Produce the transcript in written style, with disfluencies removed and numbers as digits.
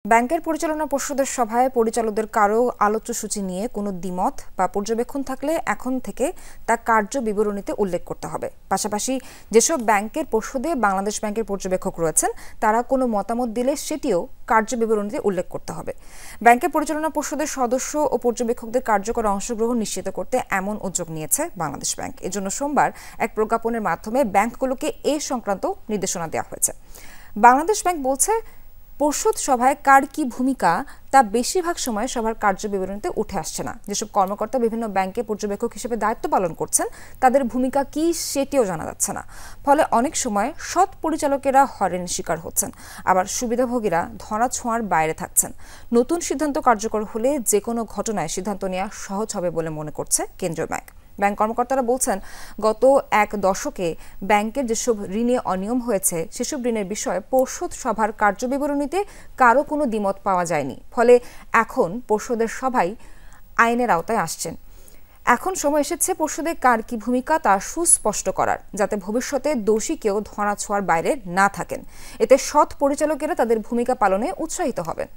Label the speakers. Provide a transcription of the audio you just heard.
Speaker 1: ব্যাংকের পরিচালনা পর্ষদের সভায় পরিচালকদের কারো আলোচ্যসূচি নিয়ে কোনো দ্বিমত বা পর্যবেক্ষণ থাকলে এখন থেকে তা কার্য বিবরণীতে উল্লেখ করতে হবে। পাশাপাশি যেসব ব্যাংকের পর্ষদে বাংলাদেশ ব্যাংকের পর্যবেক্ষক রয়েছেন তারা কোনো মতামত দিলে সেটিও কার্য বিবরণীতে উল্লেখ করতে হবে। ব্যাংকের পরিচালনা পর্ষদের সদস্য ও পর্যবেক্ষকদের কার্যকর অংশগ্রহণ নিশ্চিত করতে এমন উদ্যোগ নিয়েছে বাংলাদেশ ব্যাংক। এজন্য সোমবার এক প্রজ্ঞাপনের মাধ্যমে ব্যাংকগুলোকে এ সংক্রান্ত নির্দেশনা দেওয়া হয়েছে। বাংলাদেশ ব্যাংক বলছে, পর্ষদ সভায় কার কি ভূমিকা তা বেশিরভাগ সময় সভার কার্য বিবরণীতে উঠে আসছে না। যেসব কর্মকর্তা বিভিন্ন ব্যাংকে পর্যবেক্ষক হিসেবে দায়িত্ব পালন করছেন তাদের ভূমিকা কি সেটিও জানা যাচ্ছে না। ফলে অনেক সময় সৎ পরিচালকেরা হয়রানির শিকার হচ্ছেন, আবার সুবিধাভোগীরা ধরাছোঁয়ার বাইরে থাকছেন। নতুন সিদ্ধান্ত কার্যকর হলে যে কোনো ঘটনায় সিদ্ধান্ত নেওয়া সহজ হবে বলে মনে করছে কেন্দ্রীয় ব্যাংক। ব্যাংক কর্মকর্তারা বলছেন, গত এক দশকে ব্যাংকের যেসব ঋণে অনিয়ম হয়েছে সেসব ঋণের বিষয়ে পর্ষদ সভার কার্যবিবরণীতে কারো কোনো দ্বিমত পাওয়া যায়নি। ফলে এখন পর্ষদের সবাই আইনের আওতায় আসছেন। এখন সময় এসেছে পর্ষদে কার কি ভূমিকা তা সুস্পষ্ট করার, যাতে ভবিষ্যতে দোষী কেউ ধরাছোঁয়ার বাইরে না থাকেন। এতে সৎ পরিচালকেরা তাদের ভূমিকা পালনে উৎসাহিত হবেন।